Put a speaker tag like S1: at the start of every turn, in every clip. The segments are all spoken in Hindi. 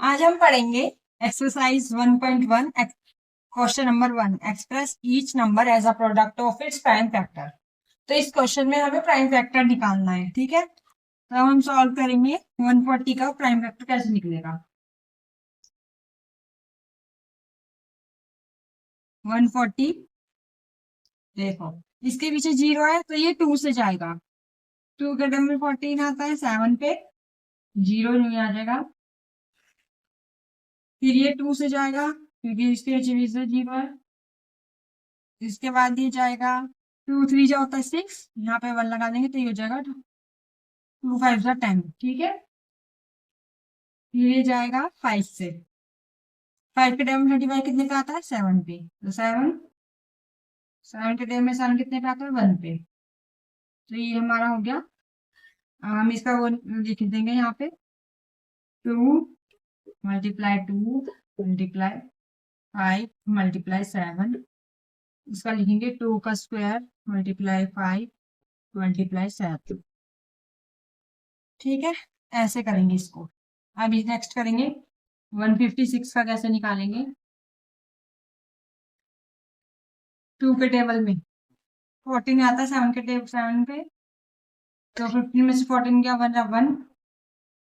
S1: आज हम पढ़ेंगे exercise 1.1 question number 1 express each number as a product of its prime factor. तो इस क्वेश्चन में हमें प्राइम फैक्टर निकालना है, ठीक है। तो हम सॉल्व करेंगे 140 का प्राइम फैक्टर कैसे निकलेगा। 140 देखो, इसके पीछे 0 है तो ये 2 से जाएगा। 2 के टर्म में 14 आता है, 7 पे 0 नहीं आ जाएगा। फिर ये 2 से जाएगा क्योंकि इसके पीछे से 0 है। इसके बाद ये जाएगा 2 3 जा होता है 6, यहाँ पे 1 लगा देंगे तो ये हो जाएगा 2 5 जा 10, ठीक है। फिर ये जाएगा 5 से, 5 के टाइम 25 कितने पे आता है 7 पे, तो 7 के टाइम में 7 कितने पे आता है 1 पे। तो ये हमारा हो गया। हम इसका वो लिख देंगे यहाँ पे 2 मल्टीप्लाई 2 मल्टीप्लाई 5 मल्टीप्लाई 7। इसका लिखेंगे 2 का स्क्वायर मल्टीप्लाई 5 मल्टीप्लाई 7, ठीक है। ऐसे करेंगे इसको। अब नेक्स्ट करेंगे 156 का कैसे निकालेंगे। 2 के टेबल में 14 आता है 7 के टेबल 7 पे, तो 15 में से 14 गया 1 जा 1,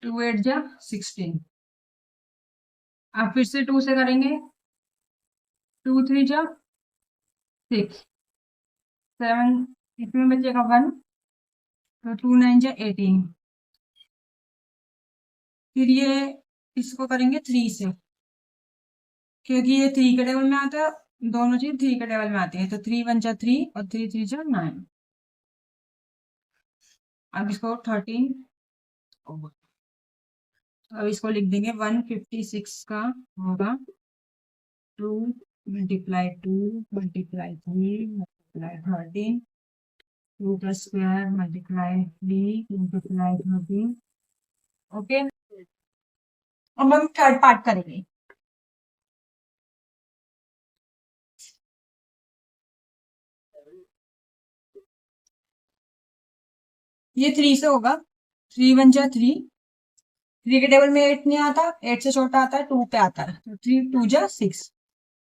S1: 2 8 जा 16। अब फिर से 2 से करेंगे, 2 3 जा 6, 7 इसमें बचेगा 1, तो 2 9 जा 18। फिर ये इसको करेंगे 3 से, क्योंकि ये 3 के टेबल में आता है, दोनों चीज 3 के टेबल में आती है, तो 3 1 जा 3 और 3 3 जा 9। अब इसको 13, अब इसको लिख देंगे 156 का होगा 2 मल्टीप्लाई 2 मल्टीप्लाई 3 मल्टीप्लाई 13, 2 का स्क्वायर मल्टीप्लाई 3 मल्टीप्लाई 13। ओके, अब हम थर्ड पार्ट करेंगे। ये 3 से होगा, 3 1 जा 3, 3 के टेबल में 8 नहीं आता, 8 से छोटा आता है 2 पे आता है, तो 3 2 जा 6,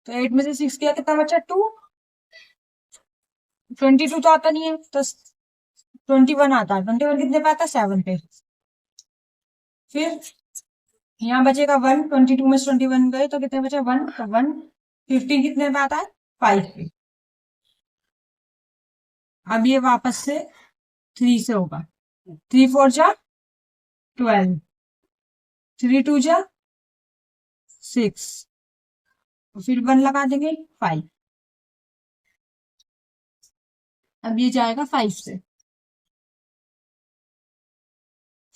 S1: तो 8 में से 6 किया कितना बचा 2, 22 तो आता नहीं है, तो 21 आता है, 21 कितने पे आता है 7 पे। फिर यहाँ बचेगा 1, 22 में से 21 गए तो कितने बचे 1, तो 1 15 कितने पे आता है 5 पे। अब ये वापस से 3 से होगा, 3 4 जा 12, 3 2 जा 6, फिर 1 लगा देंगे 5। अब ये जाएगा 5 से,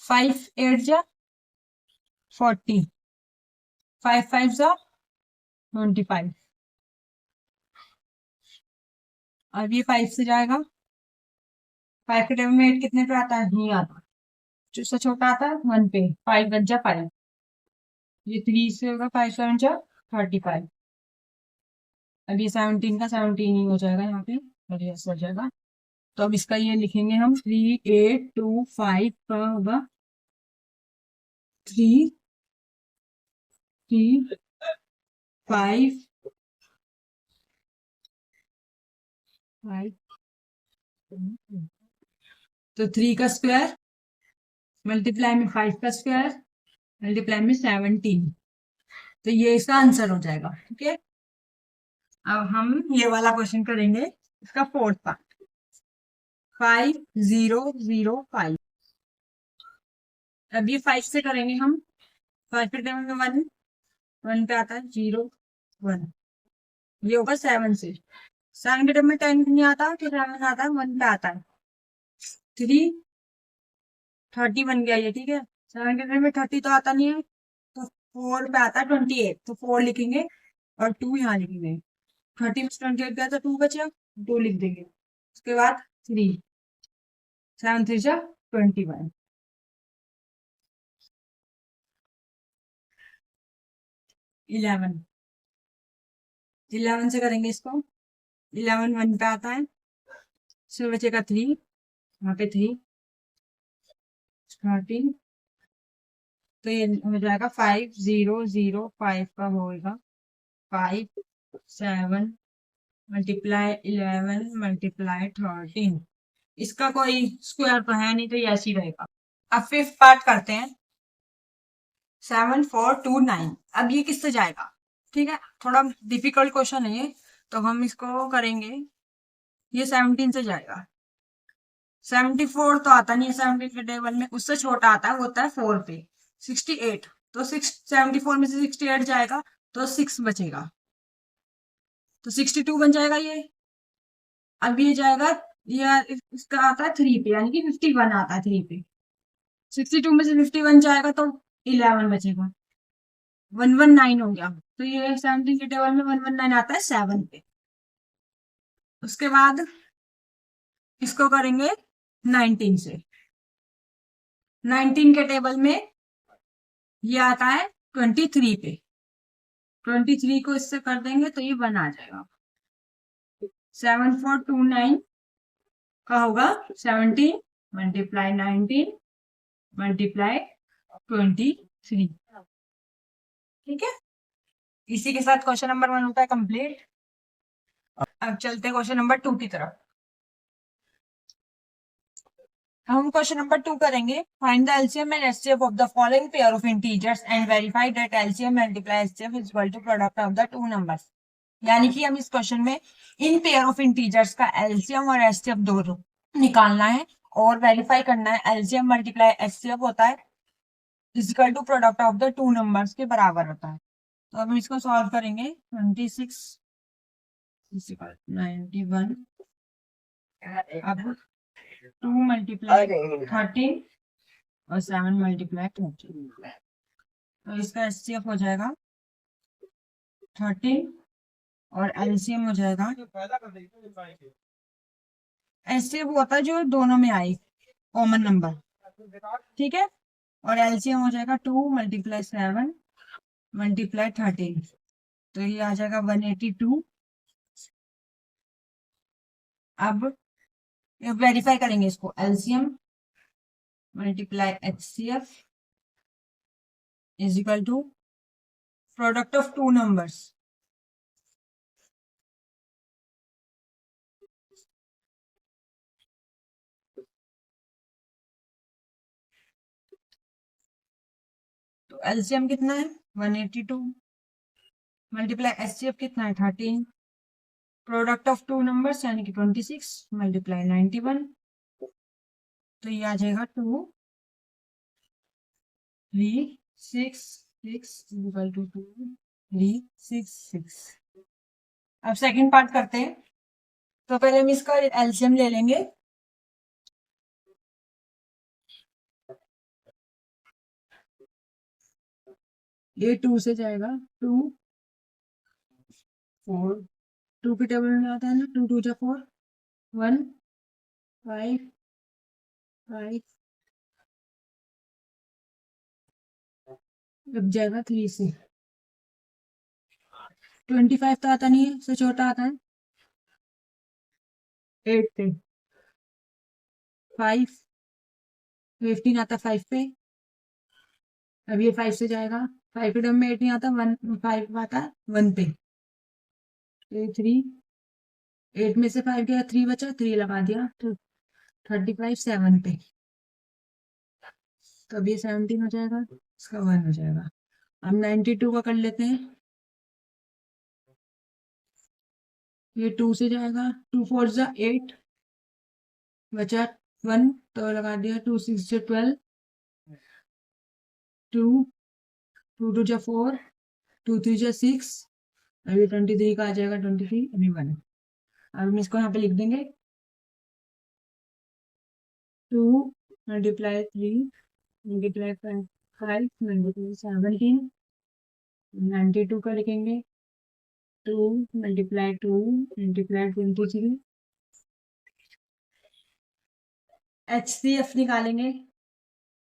S1: 5 8 जा 40, 5 5 जा 25। अब ये 5 से जाएगा, 5 के टेबल में 8 कितने पे आता है नहीं आता, जो से छोटा आता है 1 पे, 5 1 जा 5, ये 3 से होगा 5 7 जा 35। अब ये 17 का 17 ही हो जाएगा यहाँ पे, और ये ऐसे हो जाएगा। तो अब इसका ये लिखेंगे हम 3825 का होगा 3 3 5 5, तो 3 का स्क्वायर मल्टीप्लाई में 5 का स्क्वायर मल्टीप्लाई में 17, तो ये इसका आंसर हो जाएगा, ठीक है। अब हम ये वाला क्वेश्चन करेंगे, इसका फोर्थ पार्ट 5005। अब ये 5 से करेंगे हम, 5 पे टेबल में 1 1 पे आता है 0 1, ये होगा 7 से, 7 के टेबल में 10 नहीं आता तो 7 आता है 1 पे आता है 3 30 बन गया ये, ठीक है। 7 के टेबल में 30 तो आता नहीं है, तो 4 पे आता है 28, तो 4 लिखेंगे और 2 यहाँ लिखेंगे। 30 में 28 गया तो 2 बचा, 2 लिख देंगे। उसके बाद 3 7 3 जा 21। 11 11 से करेंगे इसको, 11 1 पे आता है, इसमें बचेगा 3, यहाँ पे 3 13 तो ये हो जाएगा 5005 का होगा 5 7 मल्टीप्लाई 11 मल्टीप्लाई 13। इसका कोई स्क्वायर तो है नहीं, तो ये ऐसे ही रहेगा। अब फिफ्थ पार्ट करते हैं। 7429। अब ये किससे जाएगा? ठीक है, थोड़ा डिफिकल्ट क्वेश्चन है ये, तो हम इसको करेंगे। ये 17 से जाएगा। 74 तो आता नहीं है 17 के टेबल में, उससे छोटा आता है, वो होता है 4 पे। 68, तो 74 में से 68 जाएगा तो 6 बचेगा, तो 62 बन जाएगा ये। अब ये जाएगा, ये इसका आता है 3 पे, यानी कि 51 आता है 3 पे। 62 में से 51 जाएगा तो 11 बचेगा, 119 हो गया। तो ये 17 के टेबल में 119 आता है 7 पे। उसके बाद इसको करेंगे 19 से। 19 के टेबल में ये आता है 23 पे। 23 को इससे कर देंगे तो ये 1 आ जाएगा। 7429 का होगा 17 मल्टीप्लाई 19 मल्टीप्लाई 23। ठीक है, इसी के साथ क्वेश्चन नंबर 1 होता है कंप्लीट। अब चलते हैं क्वेश्चन नंबर 2 की तरफ। हम क्वेश्चन नंबर 2 करेंगे। Find the LCM and HCF of the following pair of integers and verify that LCM multiply HCF is equal to product of the two numbers. यानी कि हम इस क्वेश्चन में इन पेयर ऑफ इंटीजर्स का एलसीएम और एचसीएफ दोनों निकालना है और वेरीफाई करना है। एलसीएम मल्टीप्लाई एचसीएफ होता है is equal to product of the two numbers के बराबर होता है। तो अब हम इसको सॉल्व करेंगे। 26 91, अब 2 मल्टीप्लाई 13 और 7 मल्टीप्लाई 13, तो इसका एचसीएफ हो जाएगा 13 और एलसीएम हो जाएगा। एचसीएफ होता है जो दोनों में आए कॉमन नंबर, ठीक है, और एलसीएम हो जाएगा 2 मल्टीप्लाई 7 मल्टीप्लाई 13, तो ये आ जाएगा 182। अब वेरीफाई करेंगे इसको। LCM multiply HCF is equal to product of two numbers. तो एलसीएम कितना है 182 मल्टीप्लाई एचसीएफ कितना है 13, प्रोडक्ट ऑफ टू नंबर्स यानी कि 26 मल्टीप्लाई 91, तो ये आ जाएगा 2 3 6 6 इक्वल टू 2 3 6 6। अब सेकंड पार्ट करते हैं। तो पहले हम इसका एलसीएम ले लेंगे। ये 2 से जाएगा 2 4, 2 के टेबल में आता है ना, 2 2 जा 4 1 5 5, अब जाएगा 3 से। 25 तो आता नहीं है, उससे छोटा आता है 8 पे। 5 15 आता 5 पे। अब ये 5 से जाएगा, 5 के टेबल में 8 नहीं आता, 1 5 आता है 1 पे। 3 8 में से 5 गया, 3 बचा, 3 लगा दिया, तो 35 7 पे। तो अब ये 17 हो जाएगा, इसका 1 हो जाएगा। अब 92 का कर लेते हैं। ये 2 से जाएगा, 2 4 जा 8 बचा 1, तो लगा दिया, 2 6 जा 12 2 2 2 जा 4 2 3 जा 6, अभी 23 का आ जाएगा 23, अभी 1। अब हम इसको यहाँ पे लिख देंगे 2 मल्टीप्लाई 3 मल्टीप्लाई 5 मल्टीप्लाई 17, 92 का लिखेंगे 2 मल्टीप्लाई 2 मल्टीप्लाई 23। एचसीएफ निकालेंगे।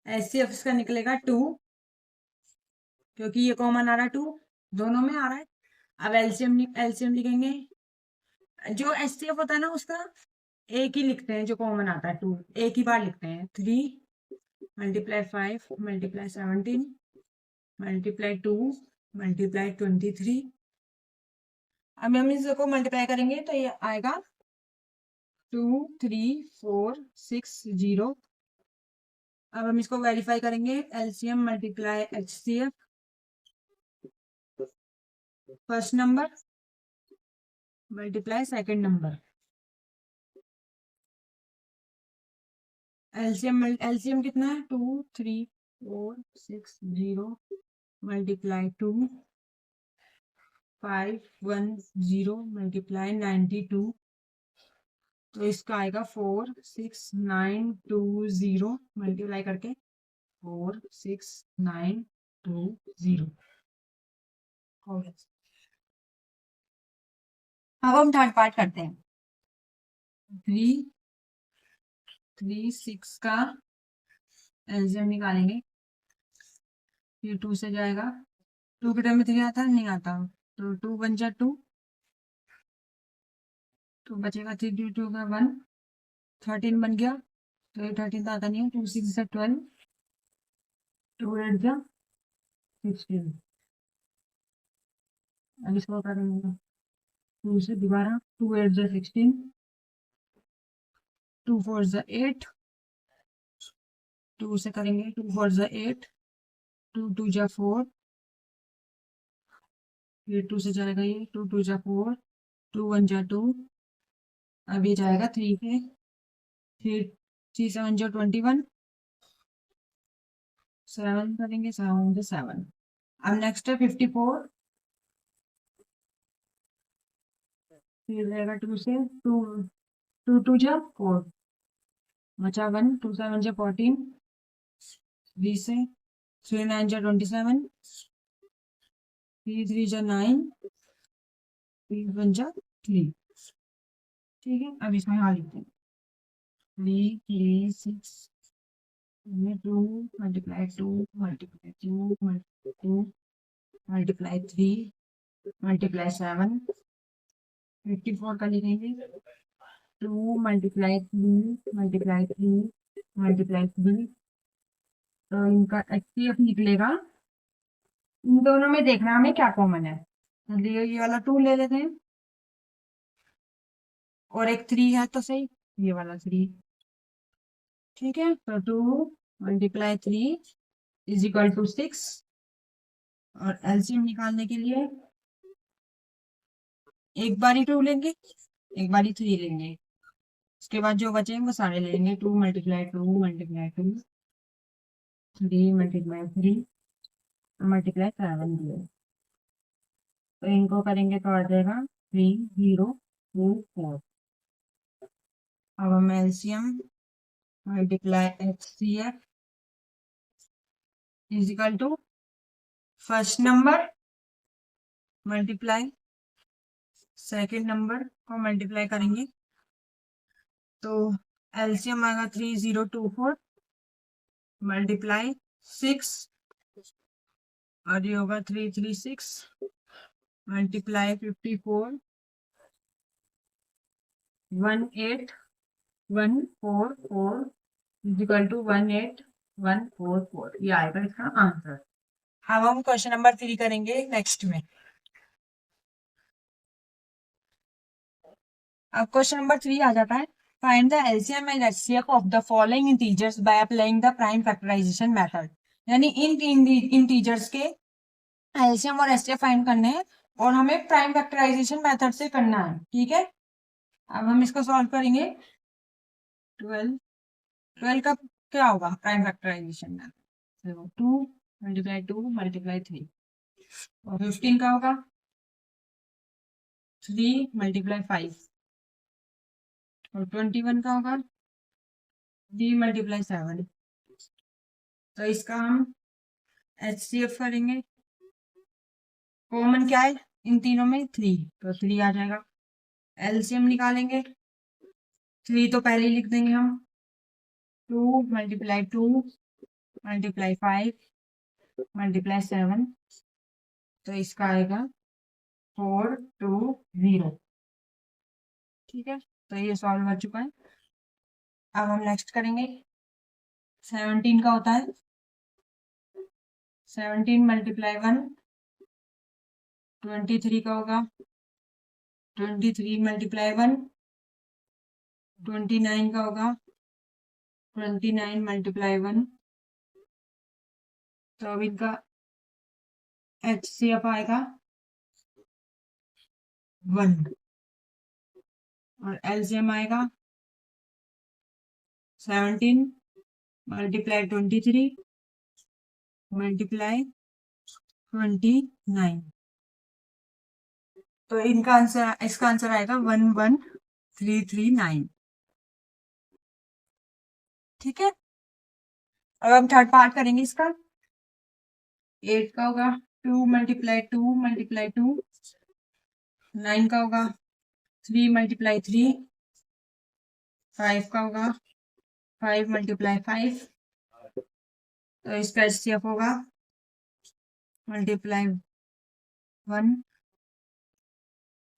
S1: एचसीएफ इसका निकलेगा 2, क्योंकि ये कॉमन आ रहा है 2, दोनों में आ रहा है। अब एलसीएम लिखेंगे। जो एचसीएफ होता है ना उसका एक ही लिखते हैं, जो कॉमन आता है 2 एक ही बार लिखते हैं। 3 मल्टीप्लाई 5 मल्टीप्लाई 17 मल्टीप्लाई 2 मल्टीप्लाई 23। अब हम इसको मल्टीप्लाई करेंगे तो ये आएगा 23460। अब हम इसको वेरीफाई करेंगे, LCM multiply HCF, first number multiply second number. LCM कितना है, 23460 मल्टीप्लाई 2510 मल्टीप्लाई 92। तो इसका आएगा 46920 मल्टीप्लाई करके 46920 हो गया। अब हम थर्ड पार्ट करते हैं। 336 का एलसीएम निकालेंगे, फिर 2 से जाएगा, 2 के टाइम में 3 आता है, नहीं आता, तो 2 बन जा 2, तो बचेगा 3 2 का 1, 13 बन गया, तो ये 13 तो आता नहीं है, 2 6 से 12, 2 8 जा 16। अब इसको करेंगे 2 से दोबारा, 2 8 जा 16, 2 4 जा 8, 2 से करेंगे, 2 4 जा 8, 2 2 जा 4, फिर 2 से जाएगा ये, 2 2 जा 4, 2 1 जा 2, अब ये जाएगा 3 पे, फिर 3 7 जा 21, 7 करेंगे, 7 जा 7। अब नेक्स्ट है 54, फिर रहेगा 2 से, 2 2 2 जा 4, बचा 1, 2 7 जा 14, 3 से, 3 9 जा 27, 3 3 जा 9, 3 1 जा 3। ठीक है, अब इसमें हाँ लिखते हैं 3 3 6 2 multiply 2 multiply 2 multiply 2 multiply 3 multiply 7, 54 का लिखेंगे, 2 मल्टीप्लाई 3 मल्टीप्लाई 3 मल्टीप्लाई 3, तो इनका एचसीएफ निकलेगा। इन दोनों में देखना हमें क्या कॉमन है, चलिए ये वाला 2 ले लेते हैं, और एक 3 है तो सही, ये वाला 3। ठीक है, तो 2 मल्टीप्लाई 3 इज इक्वल टू 6, और एलसीएम निकालने के लिए एक बारी 2 लेंगे, एक बारी 3 लेंगे, उसके बाद जो बचे वो सारे ले लेंगे, 2 मल्टीप्लाई 2 मल्टीप्लाई 2, 3 मल्टीप्लाई 3 मल्टीप्लाई 7 दिए, तो इनको करेंगे तो आ जाएगा 3 0 2 4। अब हम LCM multiply HCF is equal to first number multiply second number को मल्टीप्लाई करेंगे, तो एलसीएम आएगा 3024 मल्टीप्लाई 6, और ये होगा 336 मल्टीप्लाई 54 18144 इक्वल टू 18144, ये आएगा इसका आंसर। अब हम क्वेश्चन नंबर 3 करेंगे नेक्स्ट में। अब क्वेश्चन नंबर 3 आ जाता है, find the LCM and HCF of the following integers by applying the prime factorization method. यानी इन इंटीजर्स के एलसीएम और एचसीएफ फाइंड करने हैं, और हमें प्राइम फैक्टराइजेशन मेथड से करना है। ठीक है, अब हम इसको सॉल्व करेंगे। 12 का क्या होगा प्राइम फैक्टराइजेशन में, 2 मल्टीप्लाई 2 मल्टीप्लाई 3, और 15 का होगा 3 मल्टीप्लाई 5, और 21 का होगा 3 मल्टीप्लाई 7। तो इसका हम एचसीएफ करेंगे, कॉमन क्या है इन तीनों में, 3, तो 3 आ जाएगा। एलसीएम निकालेंगे, 3 तो पहले ही लिख देंगे हम, 2 मल्टीप्लाई 2 मल्टीप्लाई 5 मल्टीप्लाई 7, तो इसका आएगा 420। ठीक है, तो ये सॉल्व हो चुका है। अब हम नेक्स्ट करेंगे, 17 का होता है 17 मल्टीप्लाई 1 23 का होगा। 23 मल्टीप्लाई 1 29 का होगा। 29 मल्टीप्लाई 1, तो अब इनका HCF आएगा 1 और LCM आएगा 17 मल्टीप्लाई 23 मल्टीप्लाई 29, तो इनका आंसर, इसका आंसर आएगा 11339। ठीक है, अब हम थर्ड पार्ट करेंगे इसका। 8 का होगा 2 मल्टीप्लाई 2 मल्टीप्लाई 2, 9 का होगा 3 मल्टीप्लाई 3, 5 का होगा 5 मल्टीप्लाई 5, तो इसका HCF होगा मल्टीप्लाई 1,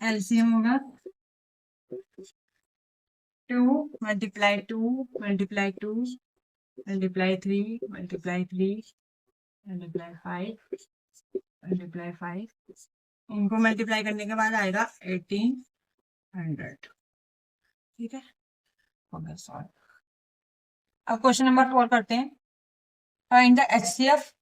S1: LCM होगा 2 multiply 2 multiply 2 multiply 3 multiply 3 multiply 5 multiply 5, इनको मल्टीप्लाई करने के बाद आएगा 1800। ठीक है, हो गया सॉल्व। अब क्वेश्चन नंबर 4 करते हैं। Find the HCF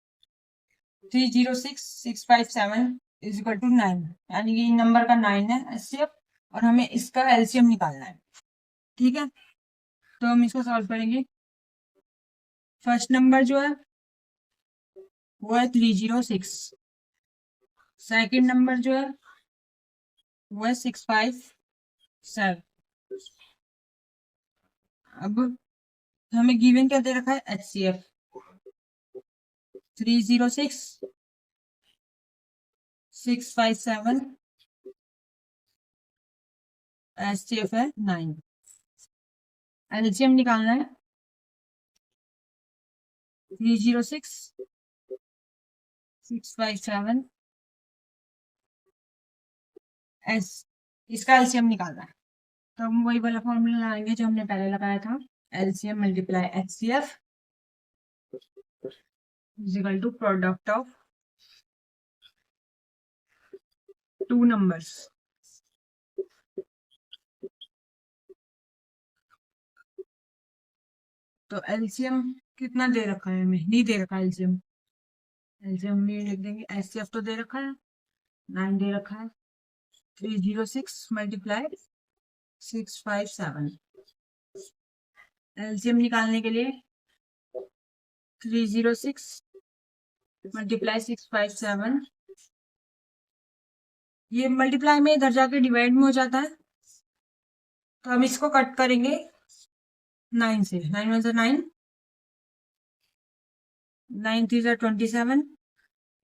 S1: 306657 is equal to 9, यानी कि नंबर का 9 है HCF और हमें इसका LCM निकालना है। ठीक है, तो हम इसको सॉल्व करेंगे। फर्स्ट नंबर जो है वो है 306, सेकेंड नंबर जो है वो है 657। अब हमें गिवन क्या दे रखा है, HCF 306 657, HCF है 9, LCM निकालना है 306 657 S, इसका LCM निकालना है। तो हम वही वाला फॉर्मूला लगाएंगे जो हमने पहले लगाया था, LCM multiply HCF is equal to product of two numbers. तो LCM कितना दे रखा है, हमें नहीं दे रखा LCM, LCM नहीं लिख देंगे। HCF तो दे रखा है 9 दे रखा है, 306 मल्टीप्लाई 657, LCM निकालने के लिए 306 मल्टीप्लाई 657, ये मल्टीप्लाई में इधर जाके डिवाइड में हो जाता है, तो हम इसको कट करेंगे 9 से। 9 1 9, 9 3 27,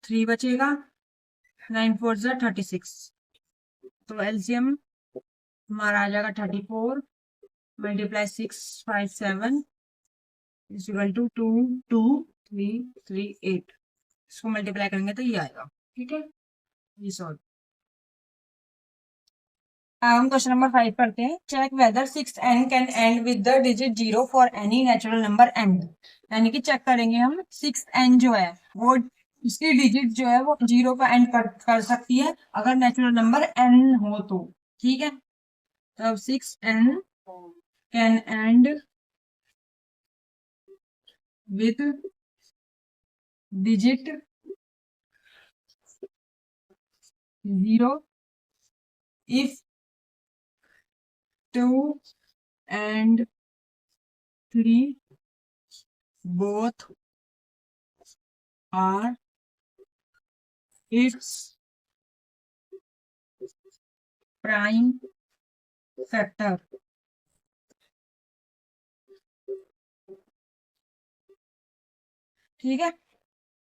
S1: 3 बचेगा, 9 4 36, तो LCM हमारा आ जाएगा 34 मल्टीप्लाई 657 इज इक्वल टू 22338। इसको मल्टीप्लाई करेंगे तो ये आएगा। ठीक है, ये सॉल्व। हम क्वेश्चन नंबर 5 पढ़ते हैं। Check whether 6n can end with the digit 0 for any natural number n, यानी कि चेक करेंगे हम 6n जो है वो इसकी डिजिट जो है वो 0 पे एंड कर सकती है अगर नेचुरल नंबर n हो तो। ठीक है, तो 6n can end with digit 0 if 2 and 3 both are its prime factor। ठीक है,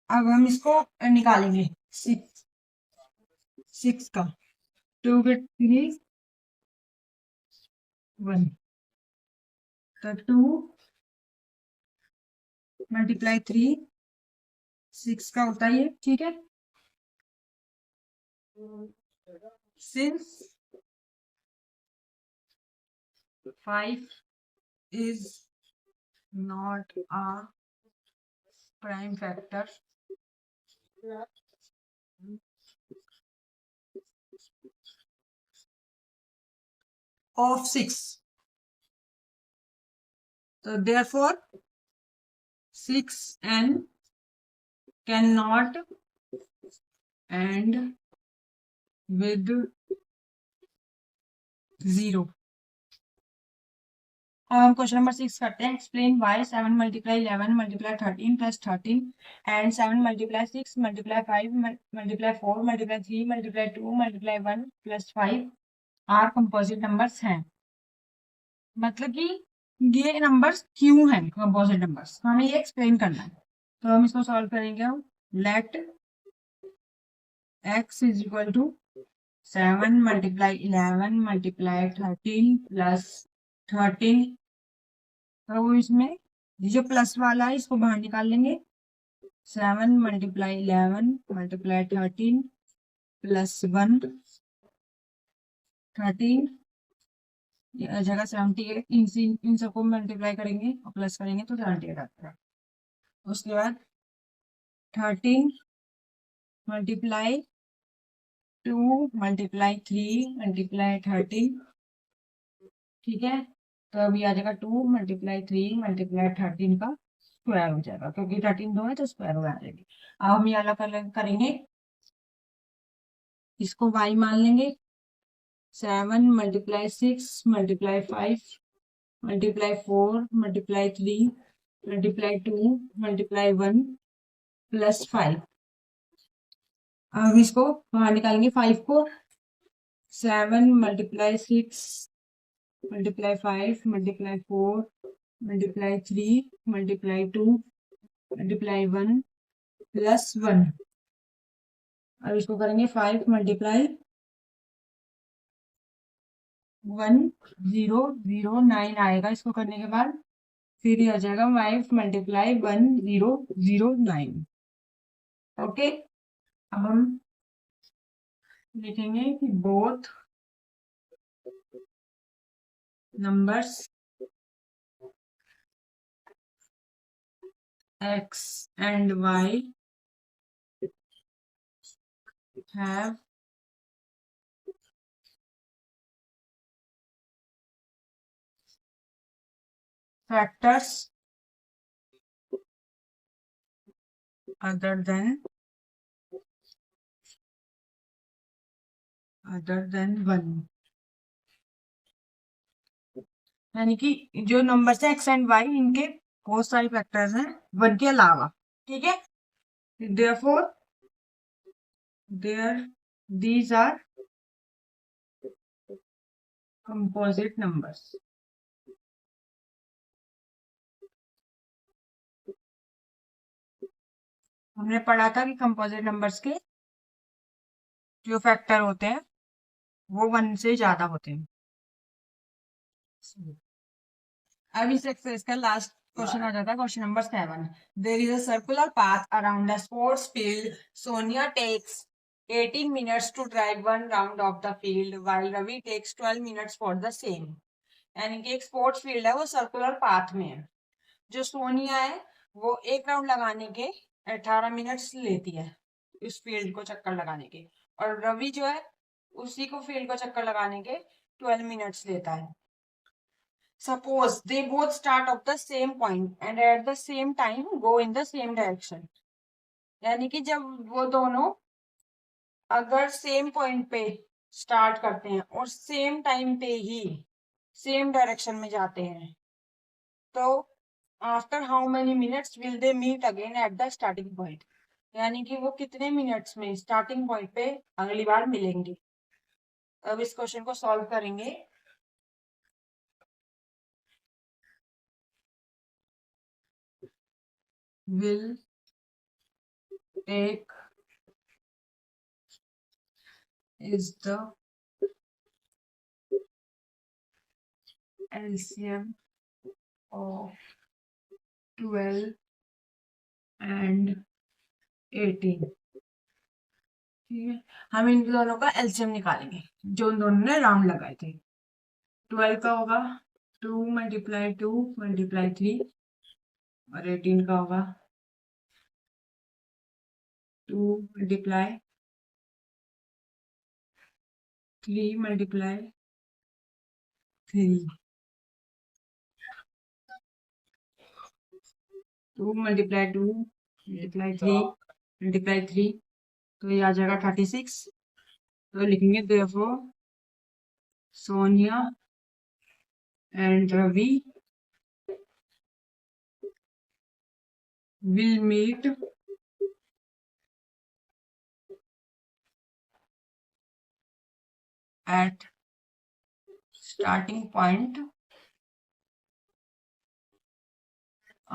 S1: अब हम इसको निकालेंगे 6 का 2 के 3 1, तो 2 मल्टीप्लाई 3 6 का होता है ये। ठीक है, since 5 is not a prime factor of 6. So therefore 6n cannot end with 0. अब हम क्वेश्चन नंबर 6 करते हैं. Explain why 7 multiply 11 multiply 13 plus 13 and 7 multiply 6 multiply 5 multiply 4 multiply 3 multiply 2 multiply 1 plus 5 are composite numbers हैं. मतलब कि ये नंबर्स क्यों हैं कंपोजिट नंबर्स, हमें ये एक्सप्लेन करना है. तो हम इसको सॉल्व करेंगे. हम let x is equal to 7 multiply 11 multiply 13 plus 13. तो इसमें जो प्लस वाला है इसको बाहर निकाल लेंगे. 7 मल्टीप्लाई 11 मल्टीप्लाई 13 प्लस 1 13 जगह 78. इन सबको मल्टीप्लाई करेंगे और प्लस करेंगे तो 78 आता है. उसके बाद 13 मल्टीप्लाई 2 मल्टीप्लाई 3 मल्टीप्लाई 13. ठीक है, तो अभी आ जाएगा 2 मल्टीप्लाई 3 मल्टीप्लाई 13 का स्क्वायर हो जाएगा, क्योंकि 13 2 है तो स्क्वायर हो जाएगी. अब हम ये अलग करेंगे, इसको y मान लेंगे. 7 multiply 6 multiply 5 multiply 4 multiply 3 multiply 2 multiply 1 plus 5. अब इसको बाहर निकालेंगे 5 को. 7 multiply 6 multiply 5 multiply 4 multiply 3 multiply 2 multiply 1 plus 1. अब इसको करेंगे 5 मल्टीप्लाई 1009 आएगा. इसको करने के बाद फिर ये आ जाएगा 5 मल्टीप्लाई 1009. ओके, अब हम लिखेंगे कि both numbers x and y have factors other than 1. यानी कि जो नंबर्स है x एंड y इनके बहुत सारे फैक्टर्स हैं 1 के अलावा. ठीक है, therefore these are composite numbers. हमने पढ़ा था कि कंपोजिट नंबर्स के जो फैक्टर होते हैं वो 1 से ज्यादा होते हैं. अब इस एक्सरसाइज का लास्ट क्वेश्चन आ जाता है, question number 7. There is a circular path around the sports field. Sonia takes 18 minutes to drive one round of the field while Ravi takes 12 minutes for the same. यानी कि एक स्पोर्ट्स फील्ड है, वो सर्कुलर पाथ में है. जो सोनिया है वो एक राउंड लगाने के 18 मिनट्स लेती है इस फील्ड को चक्कर लगाने के, और रवि जो है उसी को फील्ड को चक्कर लगाने के 12 मिनट्स लेता है. Suppose they both start at the same point and at the same time go in the same direction. यानी कि जब वो दोनों अगर सेम पॉइंट पे स्टार्ट करते हैं और सेम टाइम पे ही सेम डायरेक्शन में जाते हैं, तो after how many minutes will they meet again at the starting point. यानी कि वो कितने मिनट्स में स्टार्टिंग पॉइंट पे अगली बार मिलेंगे. अब इस क्वेश्चन को सॉल्व करेंगे. will take is the LCM of 12 and 18. ठीक है, हम इन दोनों का एलसीएम निकालेंगे जो इन दोनों ने राउंड लगाए थे. 12 का होगा 2 मल्टीप्लाई 2 मल्टीप्लाई 3 और 18 का होगा 2 multiply 3 multiply 3 2 multiply 2 multiply 3 multiply 3 तो ये आ जाएगा 36। तो लिखेंगे therefore Sonia and Ravi will meet at starting point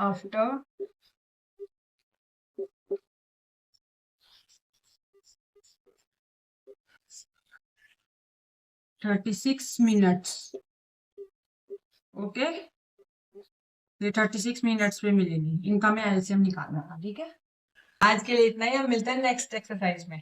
S1: after 36 minutes। Okay, ये 36 मिनट्स पे मिलेंगी। इनका मैं एलसीएम निकालना था। ठीक है, आज के लिए इतना ही। हम मिलते हैं नेक्स्ट एक्सरसाइज में।